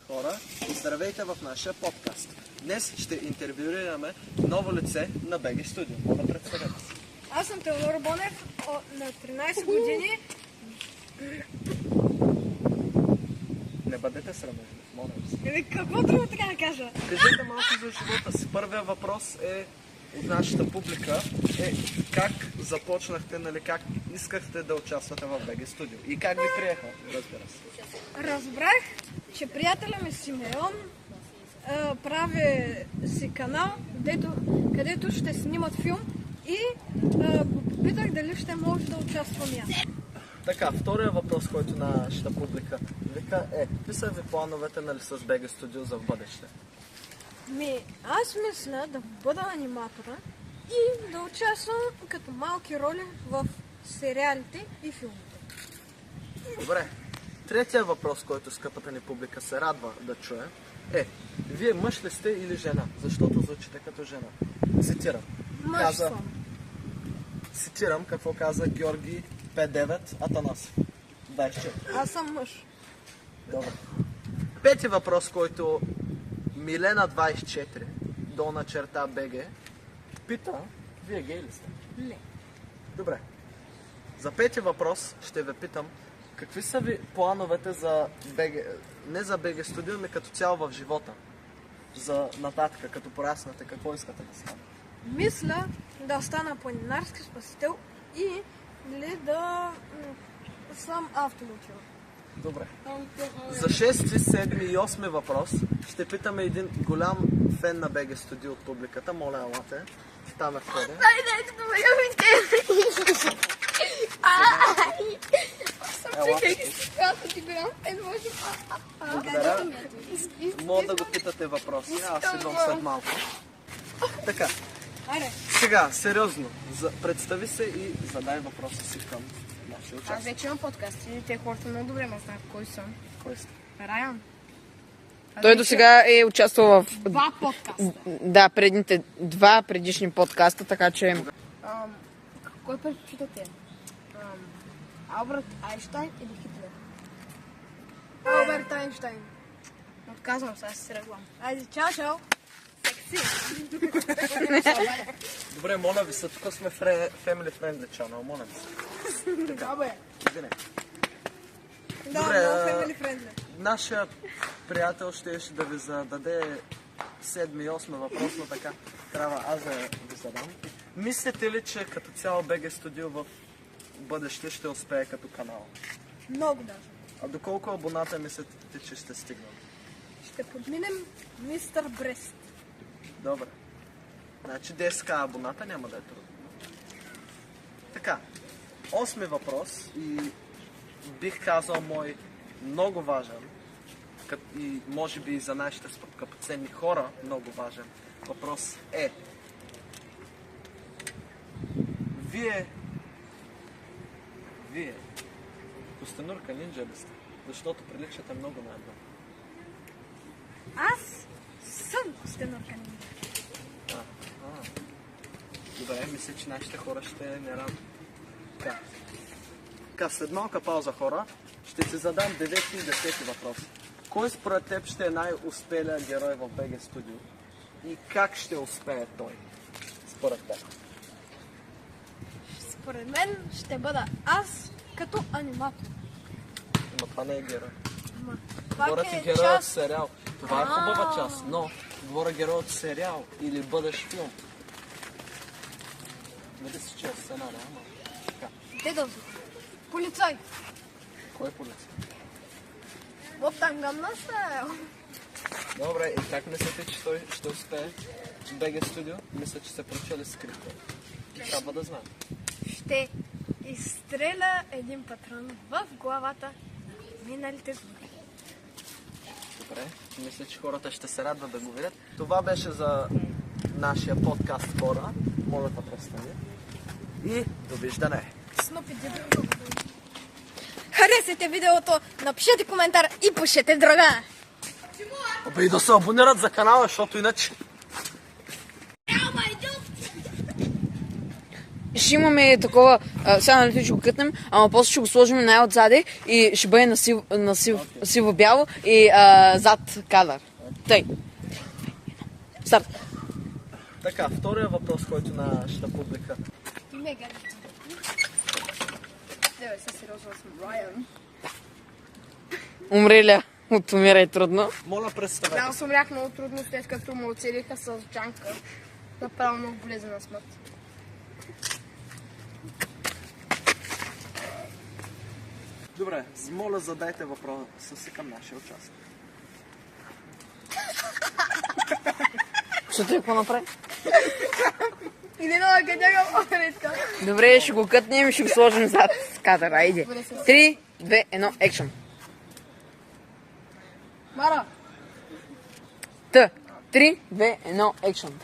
Хора, здравейте в нашия подкаст. Днес ще интервюираме ново лице на БГ Studio. Моля, представете се. Аз съм Теодор Бонев, на 13 години. Не бъдете срамежни, моля ви. Какво друго така да кажа? Кажете малко за живота си. Първият въпрос е от нашата публика. Как започнахте, нали, как искахте да участвате в БГ Studio? И как ви приеха, разбира се? Разбрах, че приятеля ми Симеон прави си канал, където ще снимат филм и го попитах дали ще може да участвам аз. Така, втория въпрос, който нашата публика вика какви са ви плановете, нали, с БГ Studio за в бъдеще? Аз мисля да бъда аниматора и да участвам като малки роли в сериалите и филмите. Добре. Третия въпрос, който скъпата ни публика се радва да чуе вие мъж ли сте или жена? Защото звучите като жена. Цитирам. Мъж съм. Цитирам какво каза Георги П9 Атанасов. 24. Аз съм мъж. Добре. Пети въпрос, който Милена 24 долна черта БГ пита, вие гей ли сте? Не. Добре. За пети въпрос ще ви питам, какви са ви плановете за БГ, не за БГ Studio, но като цяло в живота? За нататък, като пораснете, какво искате да стане? Мисля да стана планинарски спасител или да съм автомобил. Добре. За 6, 7 и 8 въпрос ще питаме един голям фен на БГ Studio от публиката. Моля, елате. Там е входе. Благодаря. Мога да го питате въпроси. Аз идвам след малко. Така. Сега, сериозно. Представи се и задай въпроса си към нашия участник. Аз вече имам подкаст и те хората много добре ме знаят кой съм. Кой сте? Райан. Той до сега е участвал в Два подкаста. да, два предишни подкаста, така че... Кой предпочитате? Алберт Айнщайн или Хитлер? Алберт Айнщайн. Отказвам се, аз се тръгвам. Айде, чао. Добре, моля ви се, тук сме Family Friendly Channel, моля ви се. Да, бе. Извине. Да, Добре, много family friendly. Нашия приятел ще да ви зададе 7 и 8 въпрос, но така трябва аз да ви задам. Мислите ли, че като цяло БГ Studio в бъдеще ще успее като канал? Много даже. А доколко абоната мислите, че ще стигнат? Ще подминем мистер Брест. Добре. Значи 10к абоната няма да е трудно. Така, 8 въпрос и бих казал мой много важен и може би и за нашите скъпоценни хора много важен въпрос е: Вие Костенурка нинджа ли сте? Защото приличате много на едно. Аз съм Костенурка нинджа. Добре, мисля, че нашите хора ще не радват. Така, след малка пауза, хора, ще си задам 9 и 10 въпрос. Кой според теб ще е най-успелият герой в БГ Studio? И как ще успее той? Според теб. Според мен ще бъда аз като аниматор. Но това не е герой. Пак Говоря ти е герой от част. сериал. Това е хубава част, но говоря герой от сериал или бъдещ филм. Не да си чел сценария, ама така. Дедов. Полицай. Кой е полиция? В Тангамна стайл. Добре, и как мислите, че той ще успее в БГ Studio? Мисля, че се прочели скрипта. Трябва да знаем. Ще изстреля един патрон в главата на миналите злодеи. Добре, мисля, че хората ще се радват да го видят. Това беше за нашия подкаст, хора. Моля да престане. И довиждане! Снопи дедо. Харесайте видеото, напишете коментар и пушете дрога. Абе и да се абонират за канала, защото иначе... ще имаме такова, сега нали ще го кътнем, ама после ще го сложим най-отзади и ще бъде на сиво-бяло и зад кадър. Тъй. Старт. Така, втория въпрос, който на нашата публика. Ти ме гади. Деве, се сериозно съм Райан. Умреля. От умирай трудно. Моля, представете. Аз умрях много трудно, след като му оцелиха с джанка. Направо много болезнена смърт. Добре, моля, задайте въпроса си към нашия участник. Ще ти какво направи? Или много къде го оредка. Добре, ще го кътнем и ще го сложим зад кадър. Айде. 3, 2, 1, екшън. Мара! Та. 3, 2, 1, екшън.